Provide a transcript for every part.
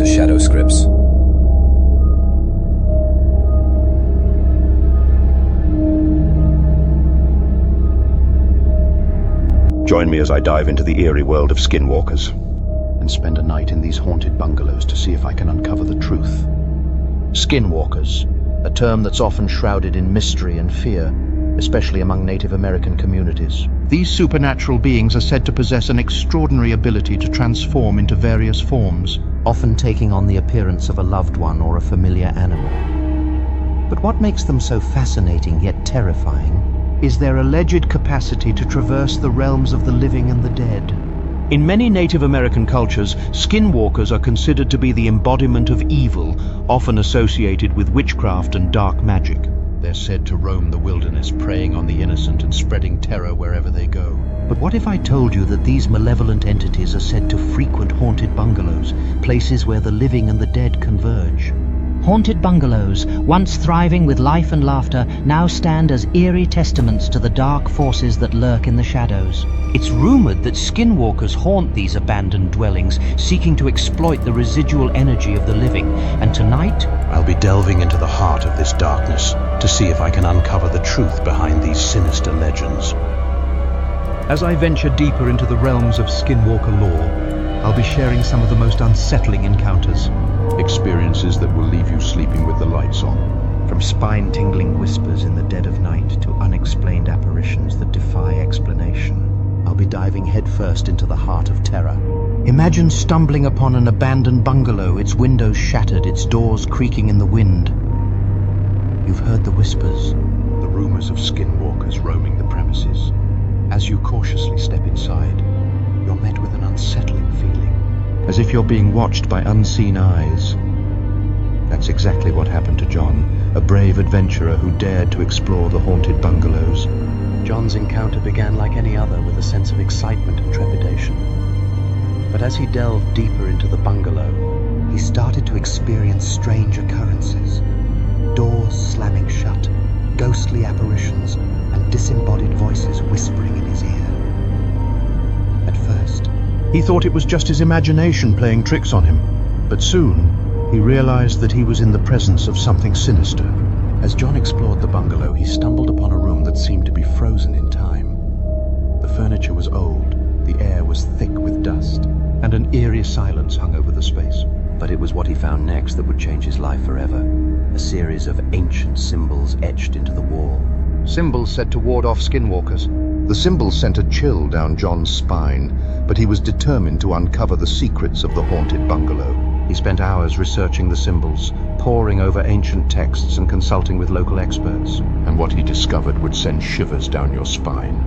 to Sha'dow scripts. Join me as I dive into the eerie world of Skinwalkers and spend a night in these haunted bungalows to see if I can uncover the truth. Skinwalkers, a term that's often shrouded in mystery and fear, especially among Native American communities. These supernatural beings are said to possess an extraordinary ability to transform into various forms, often taking on the appearance of a loved one or a familiar animal. But what makes them so fascinating yet terrifying is their alleged capacity to traverse the realms of the living and the dead. In many Native American cultures, skinwalkers are considered to be the embodiment of evil, often associated with witchcraft and dark magic. They're said to roam the wilderness, preying on the innocent and spreading terror wherever they go. But what if I told you that these malevolent entities are said to frequent haunted bungalows, places where the living and the dead converge? Haunted bungalows, once thriving with life and laughter, now stand as eerie testaments to the dark forces that lurk in the shadows. It's rumored that skinwalkers haunt these abandoned dwellings, seeking to exploit the residual energy of the living. And tonight, I'll be delving into the heart of this darkness to see if I can uncover the truth behind these sinister legends. As I venture deeper into the realms of skinwalker lore, I'll be sharing some of the most unsettling encounters. Experiences that will leave you sleeping with the lights on. From spine-tingling whispers in the dead of night to unexplained apparitions that defy explanation, I'll be diving headfirst into the heart of terror. Imagine stumbling upon an abandoned bungalow, its windows shattered, its doors creaking in the wind. You've heard the whispers, the rumors of skinwalkers roaming the premises. As you cautiously step inside, you're met with an unsettling feeling, as if you're being watched by unseen eyes. That's exactly what happened to John, a brave adventurer who dared to explore the haunted bungalows. John's encounter began like any other, with a sense of excitement and trepidation. But as he delved deeper into the bungalow, he started to experience strange occurrences. Doors slamming shut, ghostly apparitions, and disembodied voices whispering in his ear. At first, he thought it was just his imagination playing tricks on him, but soon he realized that he was in the presence of something sinister. As John explored the bungalow, he stumbled upon a room that seemed to be frozen in time. The furniture was old, the air was thick with dust, and an eerie silence hung over the space. But it was what he found next that would change his life forever. A series of ancient symbols etched into the wall. Symbols said to ward off skinwalkers. The symbols sent a chill down John's spine, but he was determined to uncover the secrets of the haunted bungalow. He spent hours researching the symbols, poring over ancient texts and consulting with local experts. And what he discovered would send shivers down your spine.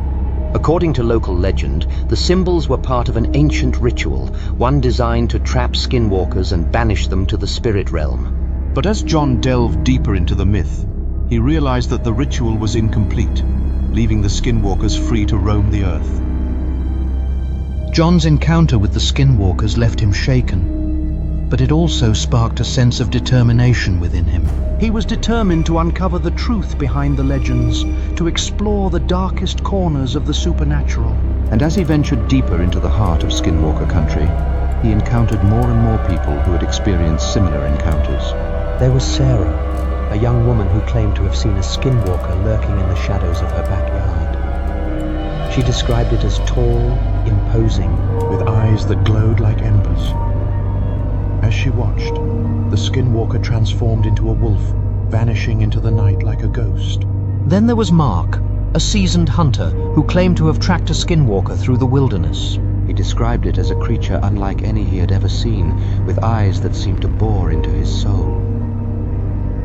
According to local legend, the symbols were part of an ancient ritual, one designed to trap skinwalkers and banish them to the spirit realm. But as John delved deeper into the myth, he realized that the ritual was incomplete, leaving the skinwalkers free to roam the earth. John's encounter with the skinwalkers left him shaken, but it also sparked a sense of determination within him. He was determined to uncover the truth behind the legends, to explore the darkest corners of the supernatural. And as he ventured deeper into the heart of Skinwalker country, he encountered more and more people who had experienced similar encounters. There was Sarah, a young woman who claimed to have seen a skinwalker lurking in the shadows of her backyard. She described it as tall, imposing, with eyes that glowed like embers. As she watched, the skinwalker transformed into a wolf, vanishing into the night like a ghost. Then there was Mark, a seasoned hunter who claimed to have tracked a skinwalker through the wilderness. He described it as a creature unlike any he had ever seen, with eyes that seemed to bore into his soul.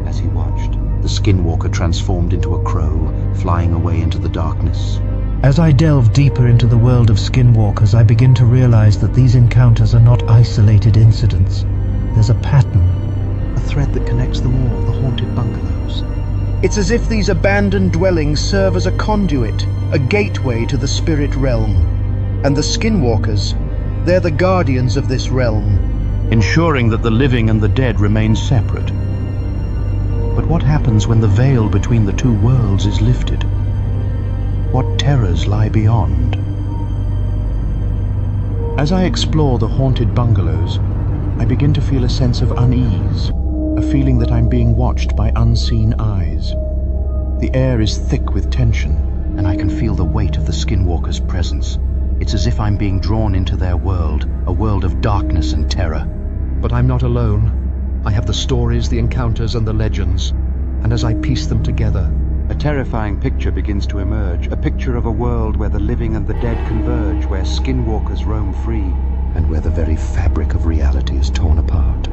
As he watched, the skinwalker transformed into a crow, flying away into the darkness. As I delve deeper into the world of skinwalkers, I begin to realize that these encounters are not isolated incidents. There's a pattern, a thread that connects them all, the haunted bungalows. It's as if these abandoned dwellings serve as a conduit, a gateway to the spirit realm. And the skinwalkers, they're the guardians of this realm, ensuring that the living and the dead remain separate. But what happens when the veil between the two worlds is lifted? What terrors lie beyond? As I explore the haunted bungalows, I begin to feel a sense of unease, a feeling that I'm being watched by unseen eyes. The air is thick with tension, and I can feel the weight of the Skinwalkers' presence. It's as if I'm being drawn into their world, a world of darkness and terror. But I'm not alone. I have the stories, the encounters, and the legends, and as I piece them together, a terrifying picture begins to emerge, a picture of a world where the living and the dead converge, where skinwalkers roam free, and where the very fabric of reality is torn apart.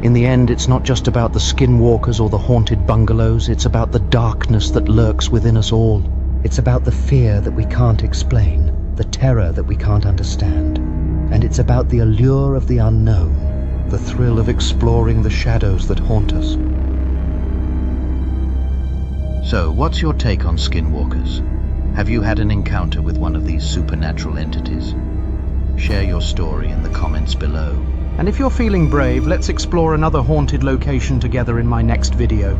In the end, it's not just about the skinwalkers or the haunted bungalows, it's about the darkness that lurks within us all. It's about the fear that we can't explain, the terror that we can't understand. And it's about the allure of the unknown, the thrill of exploring the shadows that haunt us. So, what's your take on skinwalkers? Have you had an encounter with one of these supernatural entities? Share your story in the comments below. And if you're feeling brave, let's explore another haunted location together in my next video.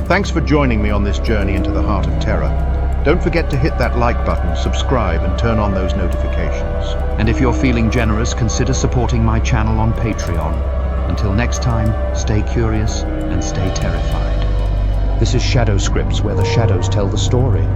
Thanks for joining me on this journey into the heart of terror. Don't forget to hit that like button, subscribe, and turn on those notifications. And if you're feeling generous, consider supporting my channel on Patreon. Until next time, stay curious and stay terrified. This is Shadow Scripts, where the shadows tell the story.